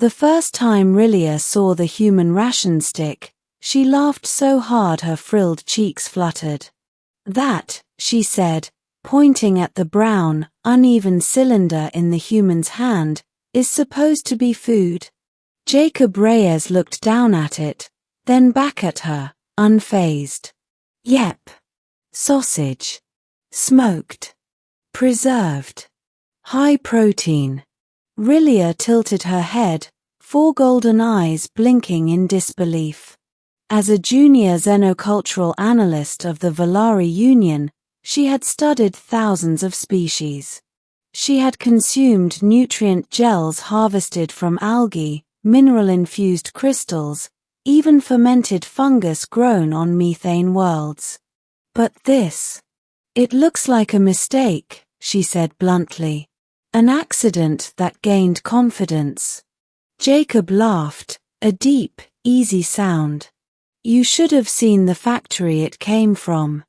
The first time Rilia saw the human ration stick, she laughed so hard her frilled cheeks fluttered. "That," she said, pointing at the brown, uneven cylinder in the human's hand, "is supposed to be food." Jacob Reyes looked down at it, then back at her, unfazed. "Yep. Sausage. Smoked. Preserved. High protein." Rilia tilted her head, 4 golden eyes blinking in disbelief. As a junior xenocultural analyst of the Valari Union, she had studied thousands of species. She had consumed nutrient gels harvested from algae, mineral-infused crystals, even fermented fungus grown on methane worlds. But this, "It looks like a mistake," she said bluntly. "An accident that gained confidence." Jacob laughed, a deep, easy sound. "You should have seen the factory it came from.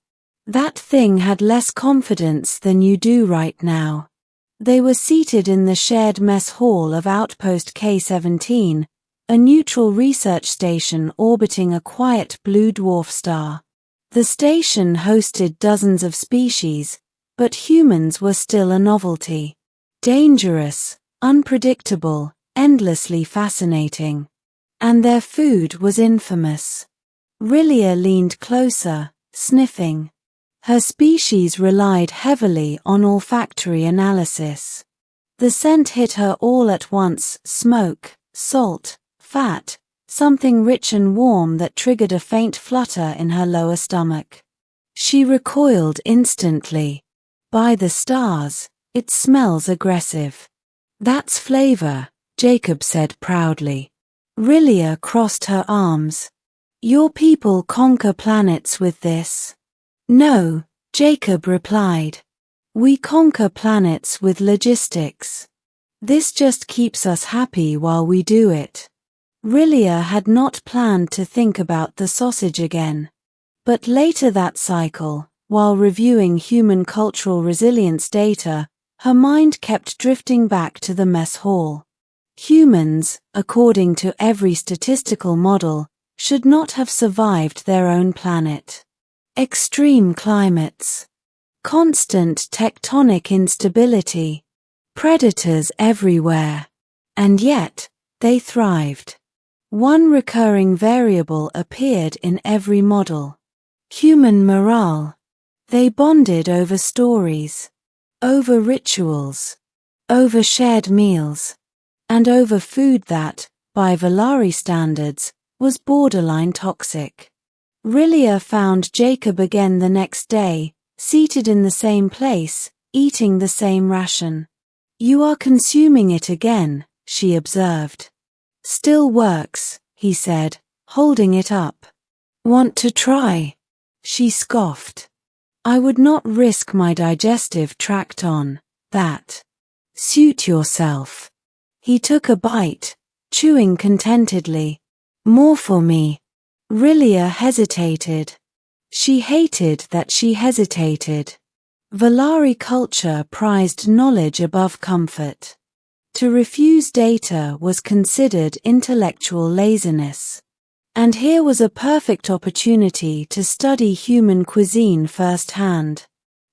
That thing had less confidence than you do right now." They were seated in the shared mess hall of Outpost K-17, a neutral research station orbiting a quiet blue dwarf star. The station hosted dozens of species, but humans were still a novelty. Dangerous, unpredictable, endlessly fascinating. And their food was infamous. Rilia leaned closer, sniffing. Her species relied heavily on olfactory analysis. The scent hit her all at once: smoke, salt, fat, something rich and warm that triggered a faint flutter in her lower stomach. She recoiled instantly. "By the stars, it smells aggressive." "That's flavor," Jacob said proudly. Rilia crossed her arms. "Your people conquer planets with this." "No," Jacob replied. "We conquer planets with logistics. This just keeps us happy while we do it." Rilia had not planned to think about the sausage again. But later that cycle, while reviewing human cultural resilience data, her mind kept drifting back to the mess hall. Humans, according to every statistical model, should not have survived their own planet. Extreme climates. Constant tectonic instability. Predators everywhere. And yet, they thrived. One recurring variable appeared in every model. Human morale. They bonded over stories, over rituals, over shared meals, and over food that, by Valari standards, was borderline toxic. Rilia found Jacob again the next day, seated in the same place, eating the same ration. "You are consuming it again," she observed. "Still works," he said, holding it up. "Want to try?" She scoffed. "I would not risk my digestive tract on that." "Suit yourself." He took a bite, chewing contentedly. "More for me." Rilia hesitated. She hated that she hesitated. Valari culture prized knowledge above comfort. To refuse data was considered intellectual laziness. And here was a perfect opportunity to study human cuisine firsthand.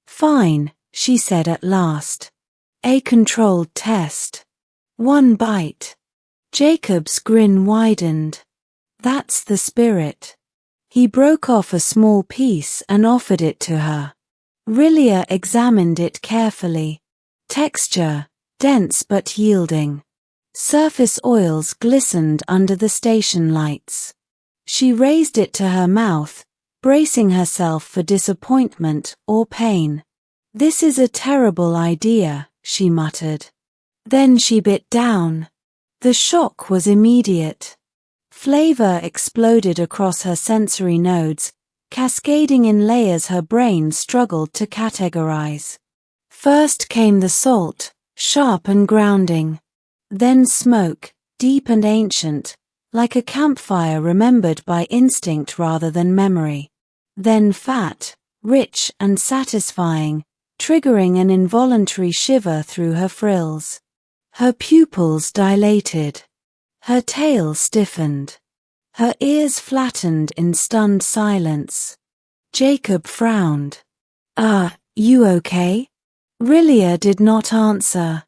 "Fine," she said at last. "A controlled test. 1 bite." Jacob's grin widened. "That's the spirit." He broke off a small piece and offered it to her. Rilia examined it carefully. Texture, dense but yielding. Surface oils glistened under the station lights. She raised it to her mouth, bracing herself for disappointment or pain. "This is a terrible idea," she muttered. Then she bit down. The shock was immediate. Flavor exploded across her sensory nodes, cascading in layers her brain struggled to categorize. First came the salt, sharp and grounding. Then smoke, deep and ancient, like a campfire remembered by instinct rather than memory. Then fat, rich and satisfying, triggering an involuntary shiver through her frills. Her pupils dilated. Her tail stiffened. Her ears flattened in stunned silence. Jacob frowned. You okay? Rilia did not answer.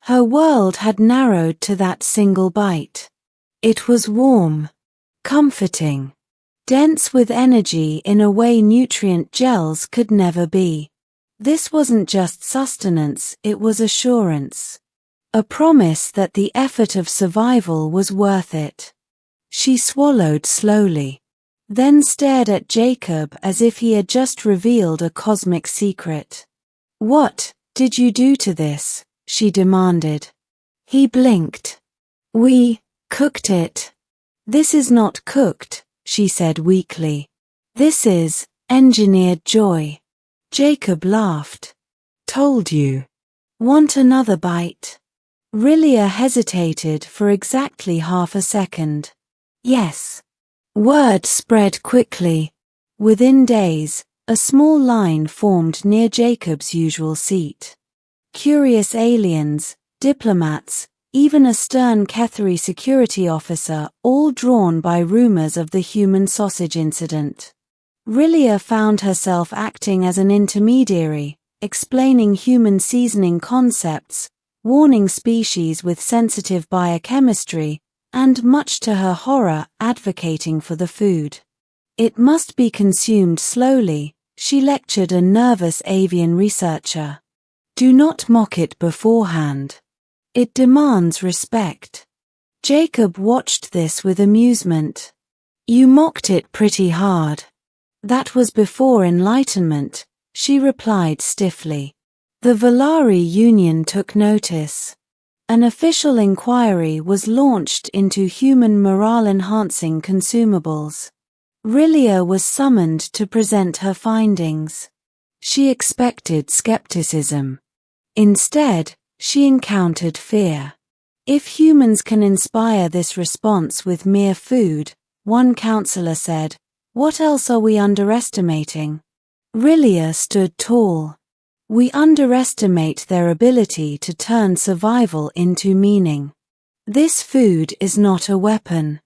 Her world had narrowed to that single bite. It was warm, comforting, dense with energy in a way nutrient gels could never be. This wasn't just sustenance, it was assurance. A promise that the effort of survival was worth it. She swallowed slowly, then stared at Jacob as if he had just revealed a cosmic secret. "What did you do to this?" she demanded. He blinked. "We cooked it." "This is not cooked," she said weakly. "This is engineered joy." Jacob laughed. "Told you. Want another bite?" Rilia hesitated for exactly half a second. "Yes." Word spread quickly. Within days, a small line formed near Jacob's usual seat. Curious aliens, diplomats, even a stern Kethari security officer, all drawn by rumors of the human sausage incident. Rilia found herself acting as an intermediary, explaining human seasoning concepts, warning species with sensitive biochemistry, and much to her horror, advocating for the food. It must be consumed slowly, she lectured a nervous avian researcher. Do not mock it beforehand. It demands respect. Jacob watched this with amusement. You mocked it pretty hard. That was before enlightenment, she replied stiffly. The Valari Union took notice. An official inquiry was launched into human morale-enhancing consumables. Rilia was summoned to present her findings. She expected skepticism. Instead, she encountered fear. If humans can inspire this response with mere food, one counselor said, what else are we underestimating? Rilia stood tall. We underestimate their ability to turn survival into meaning. This food is not a weapon.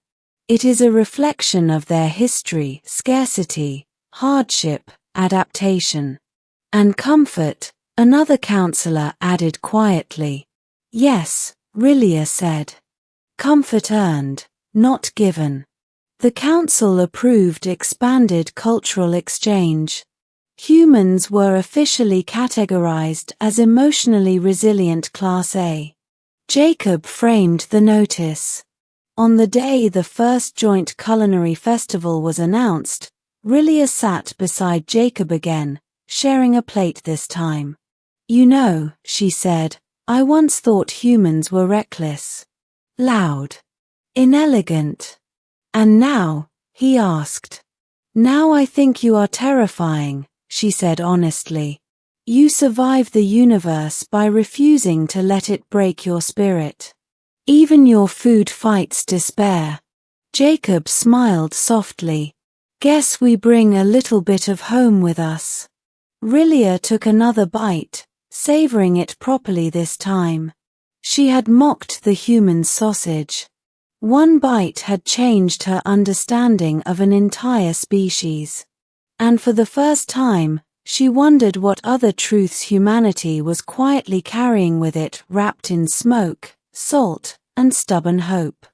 It is a reflection of their history, scarcity, hardship, adaptation, and comfort, another counselor added quietly. Yes, Rilia said. Comfort earned, not given. The council approved expanded cultural exchange. Humans were officially categorized as emotionally resilient Class A. Jacob framed the notice. On the day the first joint culinary festival was announced, Rilia sat beside Jacob again, sharing a plate this time. You know, she said, I once thought humans were reckless, loud, inelegant. And now, he asked. Now I think you are terrifying, she said honestly. You survive the universe by refusing to let it break your spirit. Even your food fights despair. Jacob smiled softly. Guess we bring a little bit of home with us. Rilia took another bite, savoring it properly this time. She had mocked the human sausage. One bite had changed her understanding of an entire species. And for the first time, she wondered what other truths humanity was quietly carrying with it, wrapped in smoke, salt, and stubborn hope.